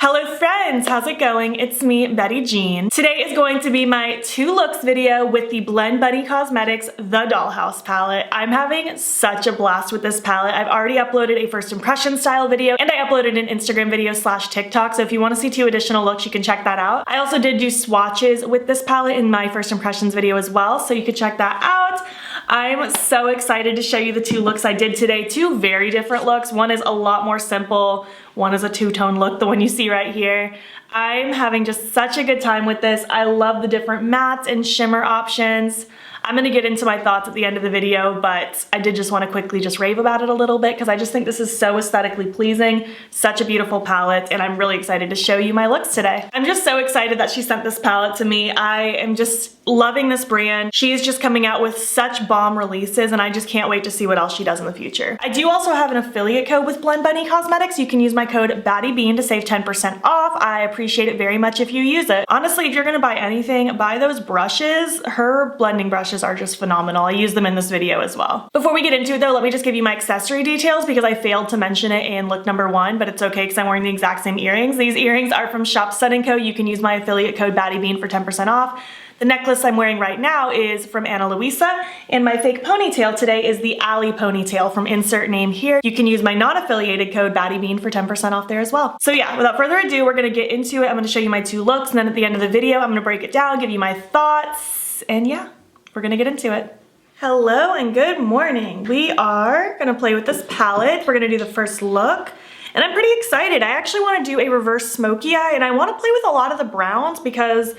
Hello friends, how's it going? It's me, Betty Jean. Today is going to be my 2 looks video with the MOTD Cosmetics The Dollhouse palette. I'm having such a blast with this palette. I've already uploaded a first impression style video and I uploaded an Instagram video / TikTok, so if you want to see 2 additional looks, you can check that out. I also did do swatches with this palette in my first impressions video as well, so you could check that out. I'm so excited to show you the 2 looks I did today. 2 very different looks. One is a lot more simple. One is a 2-tone look, the one you see right here. I'm having just such a good time with this. I love the different mattes and shimmer options. I'm gonna get into my thoughts at the end of the video, but I did just want to quickly just rave about it a little bit because I just think this is so aesthetically pleasing, such a beautiful palette, and I'm really excited to show you my looks today. I'm just so excited that she sent this palette to me. I am just loving this brand. She is just coming out with such bomb releases and I just can't wait to see what else she does in the future. I do also have an affiliate code with MOTD Cosmetics. You can use my code battybean to save 10% off. I appreciate it very much if you use it. Honestly, if you're gonna buy anything, buy those brushes. Her blending brushes are just phenomenal. I use them in this video as well. Before we get into it though, let me just give you my accessory details because I failed to mention it in look number 1, but it's okay because I'm wearing the exact same earrings. These earrings are from Shop Sun & Co. You can use my affiliate code battybean for 10% off. The necklace I'm wearing right now is from Ana Luisa, and my fake ponytail today is the Alley ponytail from insert name here. You can use my non-affiliated code battybean for 10% off there as well. So yeah, without further ado, we're gonna get into it. I'm gonna show you my 2 looks, and then at the end of the video, I'm gonna break it down, give you my thoughts, and yeah, we're gonna get into it. Hello and good morning. We are gonna play with this palette. We're gonna do the first look, and I'm pretty excited. I actually wanna do a reverse smoky eye, and I wanna play with a lot of the browns because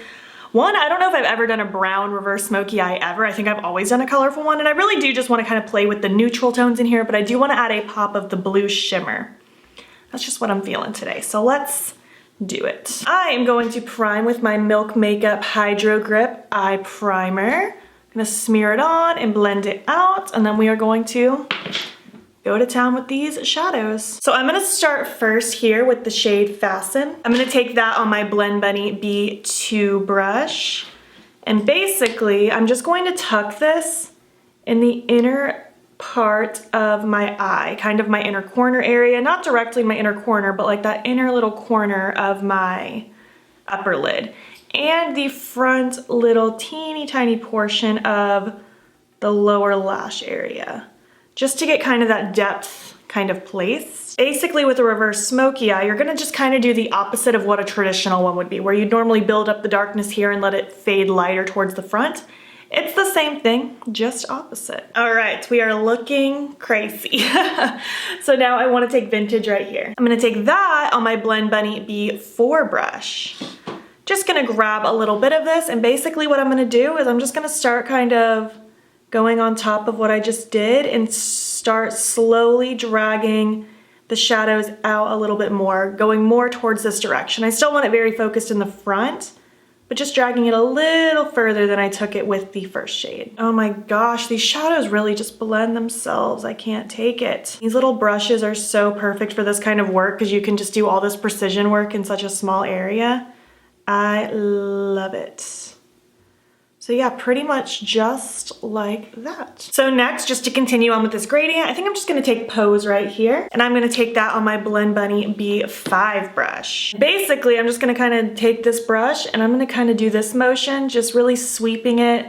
one, I don't know if I've ever done a brown reverse smoky eye ever. I think I've always done a colorful one, and I really do just want to kind of play with the neutral tones in here, but I do want to add a pop of the blue shimmer. That's just what I'm feeling today, so let's do it. I am going to prime with my Milk Makeup Hydro Grip Eye Primer. I'm gonna smear it on and blend it out, and then we are going to go to town with these shadows. So I'm gonna start first here with the shade Fasten. I'm gonna take that on my Blend Bunny B2 brush, and basically I'm just going to tuck this in the inner part of my eye, kind of my inner corner area, not directly my inner corner, but like that inner little corner of my upper lid, and the front little teeny tiny portion of the lower lash area, just to get kind of that depth kind of place. Basically with a reverse smoky eye, you're gonna just kind of do the opposite of what a traditional one would be, where you'd normally build up the darkness here and let it fade lighter towards the front. It's the same thing, just opposite. All right, we are looking crazy. So now I wanna take Vintage right here. I'm gonna take that on my Blend Bunny B4 brush. Just gonna grab a little bit of this, and basically what I'm gonna do is I'm just gonna start kind of going on top of what I just did and start slowly dragging the shadows out a little bit more, going more towards this direction. I still want it very focused in the front, but just dragging it a little further than I took it with the first shade. Oh my gosh, these shadows really just blend themselves. I can't take it. These little brushes are so perfect for this kind of work because you can just do all this precision work in such a small area. I love it. So yeah, pretty much just like that. So next, just to continue on with this gradient, I think I'm just gonna take Pose right here, and I'm gonna take that on my Blend Bunny B5 brush. Basically, I'm just gonna kind of take this brush and I'm gonna kind of do this motion, just really sweeping it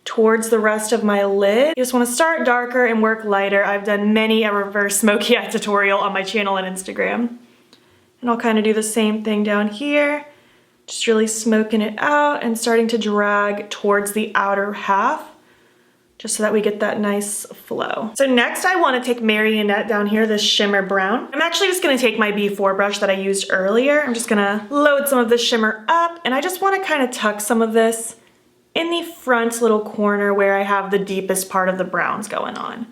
towards the rest of my lid. You just wanna start darker and work lighter. I've done many a reverse smoky eye tutorial on my channel and Instagram. And I'll kind of do the same thing down here. Just really smoking it out and starting to drag towards the outer half, just so that we get that nice flow. So next I want to take Marionette down here, this shimmer brown. I'm actually just going to take my B4 brush that I used earlier. I'm just going to load some of this shimmer up, and I just want to kind of tuck some of this in the front little corner where I have the deepest part of the browns going on.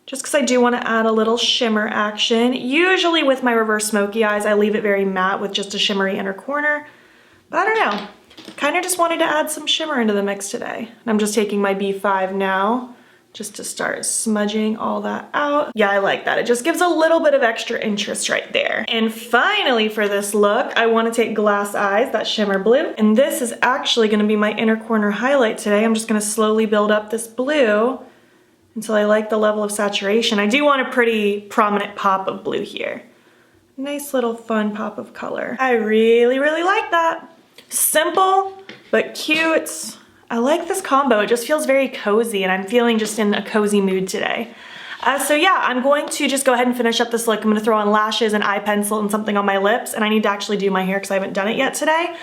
Just because I do want to add a little shimmer action. Usually with my reverse smoky eyes, I leave it very matte with just a shimmery inner corner. But I don't know, kind of just wanted to add some shimmer into the mix today. And I'm just taking my B5 now, just to start smudging all that out. Yeah, I like that. It just gives a little bit of extra interest right there. And finally for this look, I want to take Glass Eyes, that shimmer blue. And this is actually going to be my inner corner highlight today. I'm just going to slowly build up this blue until I like the level of saturation. I do want a pretty prominent pop of blue here. Nice little fun pop of color. I really, really like that. Simple, but cute. I like this combo. It just feels very cozy, and I'm feeling just in a cozy mood today. So yeah, I'm going to just go ahead and finish up this look. I'm gonna throw on lashes, an eye pencil, and something on my lips, and I need to actually do my hair because I haven't done it yet today.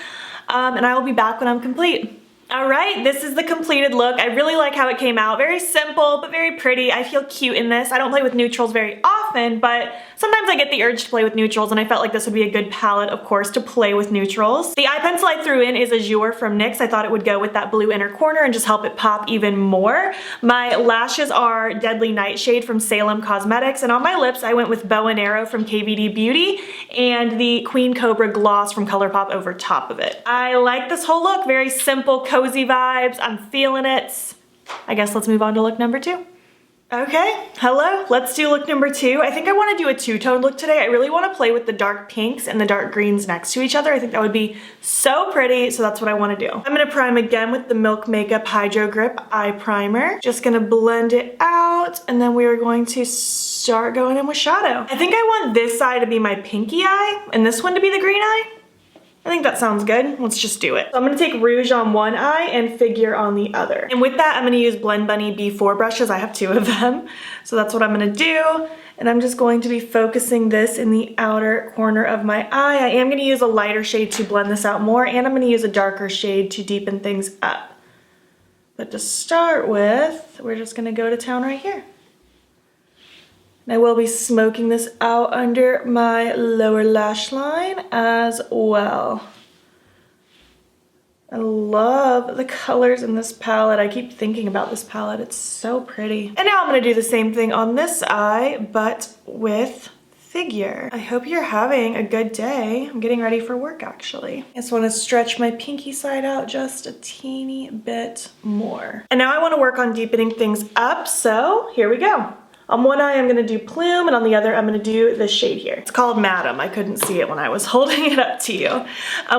And I will be back when I'm complete. All right, this is the completed look. I really like how it came out. Very simple, but very pretty. I feel cute in this. I don't play with neutrals very often, but sometimes I get the urge to play with neutrals, and I felt like this would be a good palette, of course, to play with neutrals. The eye pencil I threw in is Azure from NYX. I thought it would go with that blue inner corner and just help it pop even more. My lashes are Deadly Nightshade from Salon Cosmetics, and on my lips, I went with Bow and Arrow from KVD Beauty and the Queen Cobra gloss from Colourpop over top of it. I like this whole look. Very simple, cozy vibes. I'm feeling it. I guess let's move on to look number 2. Okay, hello, let's do look number 2. I think I want to do a two-tone look today. I really want to play with the dark pinks and the dark greens next to each other. I think that would be so pretty, so that's what I want to do. I'm going to prime again with the Milk Makeup Hydro Grip Eye Primer. Just going to blend it out, and then we are going to start going in with shadow. I think I want this eye to be my pinky eye, and this one to be the green eye. I think that sounds good. Let's just do it. So I'm gonna take rouge on one eye and figure on the other. And with that, I'm gonna use Blend Bunny B4 brushes. I have 2 of them. So that's what I'm gonna do. And I'm just going to be focusing this in the outer corner of my eye. I am gonna use a lighter shade to blend this out more, and I'm gonna use a darker shade to deepen things up. But to start with, we're just gonna go to town right here. And I will be smoking this out under my lower lash line as well. I love the colors in this palette. I keep thinking about this palette. It's so pretty. And now I'm gonna do the same thing on this eye, but with Figure. I hope you're having a good day. I'm getting ready for work, actually. I just wanna stretch my pinky side out just a teeny bit more. And now I wanna work on deepening things up, so here we go. On one eye, I'm gonna do Plume, and on the other, I'm gonna do this shade here. It's called Madam. I couldn't see it when I was holding it up to you.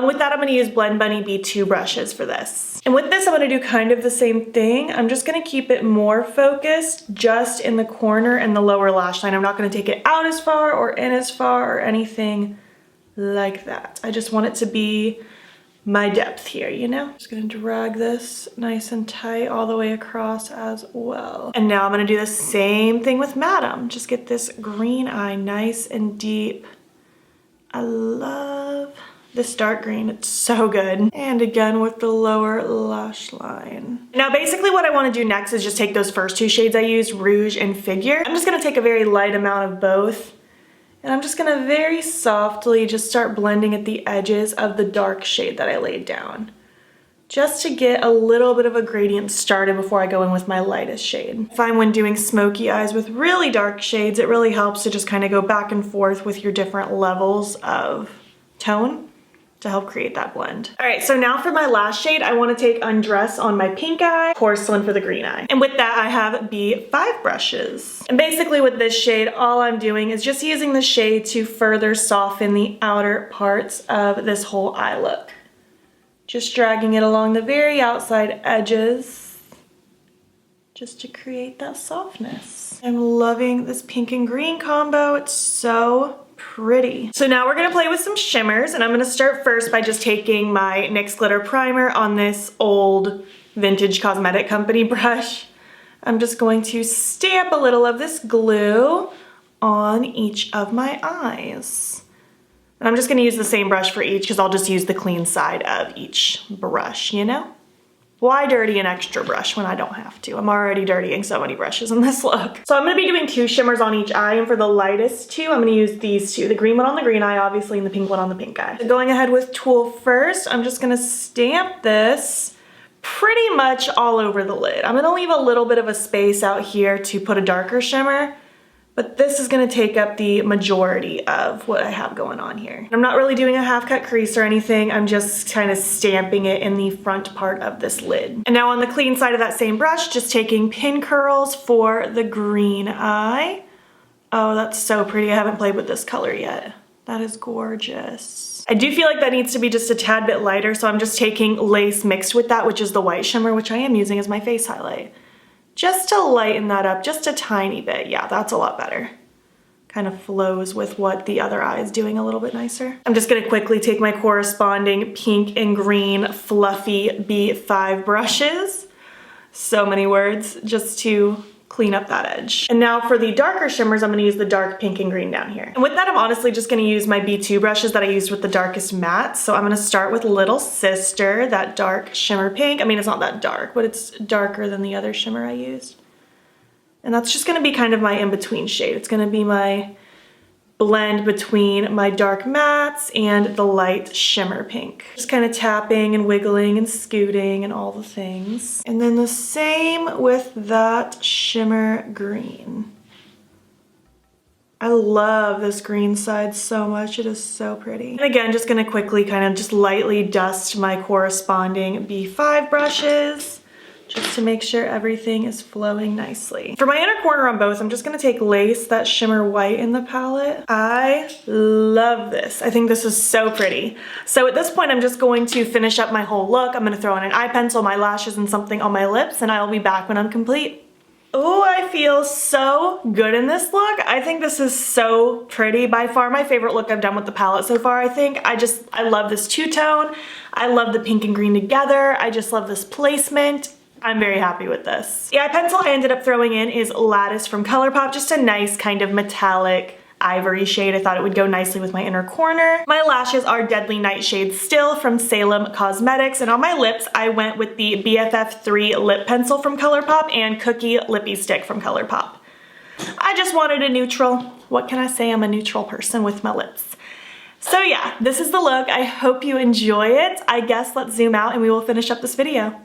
With that, I'm gonna use Blend Bunny B2 brushes for this. And with this, I'm gonna do kind of the same thing. I'm just gonna keep it more focused just in the corner and the lower lash line. I'm not gonna take it out as far or in as far or anything like that. I just want it to be my depth here, you know? Just gonna drag this nice and tight all the way across as well. And now I'm gonna do the same thing with Madam. Just get this green eye nice and deep. I love this dark green, it's so good. And again with the lower lash line. Now basically what I wanna do next is just take those first 2 shades I used, Rouge and Figure. I'm just gonna take a very light amount of both, and I'm just gonna very softly just start blending at the edges of the dark shade that I laid down, just to get a little bit of a gradient started before I go in with my lightest shade. I find when doing smoky eyes with really dark shades, it really helps to just kind of go back and forth with your different levels of tone to help create that blend. All right, so now for my last shade, I wanna take Undress on my pink eye, Porcelain for the green eye. And with that, I have B5 brushes. And basically with this shade, all I'm doing is just using the shade to further soften the outer parts of this whole eye look. Just dragging it along the very outside edges, just to create that softness. I'm loving this pink and green combo. It's so pretty. So now we're gonna play with some shimmers, and I'm gonna start first by just taking my NYX Glitter Primer on this old vintage cosmetic company brush. I'm just going to stamp a little of this glue on each of my eyes. And I'm just gonna use the same brush for each because I'll just use the clean side of each brush, you know? Why dirty an extra brush when I don't have to? I'm already dirtying so many brushes in this look. So I'm gonna be doing 2 shimmers on each eye, and for the lightest 2, I'm gonna use these 2. The green one on the green eye, obviously, and the pink one on the pink eye. So going ahead with Tulle first, I'm just gonna stamp this pretty much all over the lid. I'm gonna leave a little bit of a space out here to put a darker shimmer, but this is gonna take up the majority of what I have going on here. I'm not really doing a half cut crease or anything. I'm just kind of stamping it in the front part of this lid. And now on the clean side of that same brush, just taking pin curls for the green eye. Oh, that's so pretty. I haven't played with this color yet. That is gorgeous. I do feel like that needs to be just a tad bit lighter, so I'm just taking Lace mixed with that, which is the white shimmer, which I am using as my face highlight. Just to lighten that up just a tiny bit. Yeah, that's a lot better. kind of flows with what the other eye is doing a little bit nicer. I'm just gonna quickly take my corresponding pink and green fluffy B5 brushes, so many words, just to clean up that edge. And now for the darker shimmers, I'm gonna use the dark pink and green down here. And with that, I'm honestly just gonna use my B2 brushes that I used with the darkest matte. So I'm gonna start with Little Sister, that dark shimmer pink. I mean, it's not that dark, but it's darker than the other shimmer I used. And that's just gonna be kind of my in-between shade. It's gonna be my blend between my dark mattes and the light shimmer pink. Just kind of tapping and wiggling and scooting and all the things. And then the same with that shimmer green. I love this green side so much. It is so pretty. And again, just gonna quickly kind of just lightly dust my corresponding B5 brushes, just to make sure everything is flowing nicely. For my inner corner on both, I'm just gonna take Lace, that shimmer white in the palette. I love this. I think this is so pretty. So at this point, I'm just going to finish up my whole look. I'm gonna throw in an eye pencil, my lashes, and something on my lips, and I'll be back when I'm complete. Oh, I feel so good in this look. I think this is so pretty. By far my favorite look I've done with the palette so far, I think. I love this two-tone. I love the pink and green together. I just love this placement. I'm very happy with this. The eye pencil I ended up throwing in is Lattice from Colourpop, just a nice kind of metallic ivory shade. I thought it would go nicely with my inner corner. My lashes are Deadly Nightshade Still from Salon Cosmetics, and on my lips I went with the BFF3 lip pencil from Colourpop and Cookie Lippy Stick from Colourpop. I just wanted a neutral. What can I say? I'm a neutral person with my lips. So yeah, this is the look. I hope you enjoy it. I guess let's zoom out and we will finish up this video.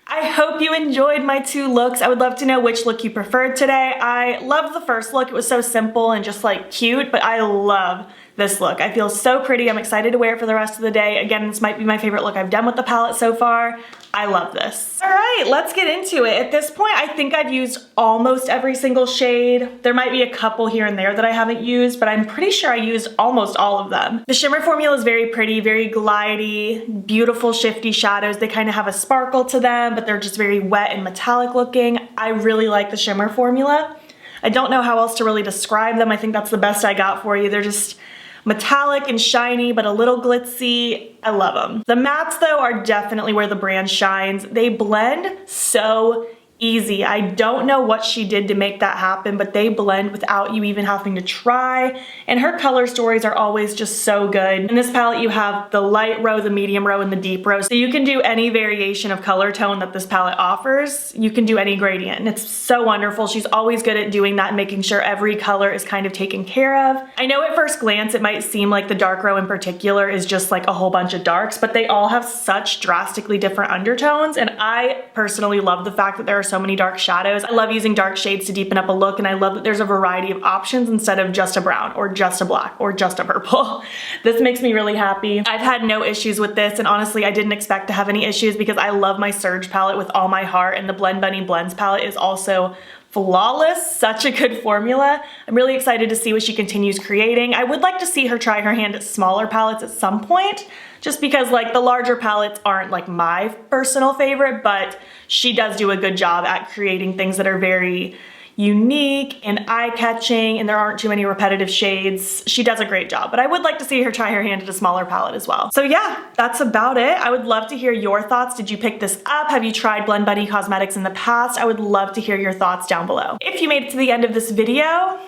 I hope you enjoyed my two looks. I would love to know which look you preferred today. I loved the first look. It was so simple and just like cute, but I love this look. I feel so pretty. I'm excited to wear it for the rest of the day. Again, this might be my favorite look I've done with the palette so far. I love this. All right, let's get into it. At this point, I think I've used almost every single shade. There might be a couple here and there that I haven't used, but I'm pretty sure I used almost all of them. The shimmer formula is very pretty, very glidey, beautiful shifty shadows. They kind of have a sparkle to them, but they're just very wet and metallic looking. I really like the shimmer formula. I don't know how else to really describe them. I think that's the best I got for you. They're just metallic and shiny, but a little glitzy. I love them. The mattes though are definitely where the brand shines. They blend so easy. I don't know what she did to make that happen, but they blend without you even having to try. And her color stories are always just so good. In this palette, you have the light row, the medium row, and the deep row. So you can do any variation of color tone that this palette offers. You can do any gradient, and it's so wonderful. She's always good at doing that and making sure every color is kind of taken care of. I know at first glance, it might seem like the dark row in particular is just like a whole bunch of darks, but they all have such drastically different undertones. And I personally love the fact that there are so many dark shadows. I love using dark shades to deepen up a look, and I love that there's a variety of options instead of just a brown or just a black or just a purple. This makes me really happy. I've had no issues with this, and honestly I didn't expect to have any issues because I love my Surge palette with all my heart, and the Blend Bunny Blends palette is also flawless. Such a good formula. I'm really excited to see what she continues creating. I would like to see her try her hand at smaller palettes at some point, just because like the larger palettes aren't like my personal favorite, but she does do a good job at creating things that are very unique and eye-catching, and there aren't too many repetitive shades. She does a great job, but I would like to see her try her hand at a smaller palette as well. So yeah, that's about it. I would love to hear your thoughts. Did you pick this up? Have you tried Blend Bunny Cosmetics in the past? I would love to hear your thoughts down below. If you made it to the end of this video,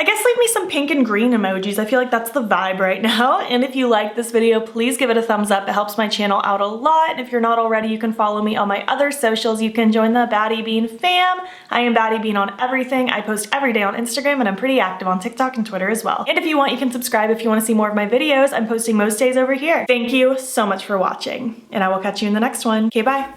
I guess leave me some pink and green emojis. I feel like that's the vibe right now. And if you like this video, please give it a thumbs up. It helps my channel out a lot. And if you're not already, you can follow me on my other socials. You can join the battybean fam. I am battybean on everything. I post every day on Instagram, and I'm pretty active on TikTok and Twitter as well. And if you want, you can subscribe if you want to see more of my videos. I'm posting most days over here. Thank you so much for watching, and I will catch you in the next one. Okay, bye.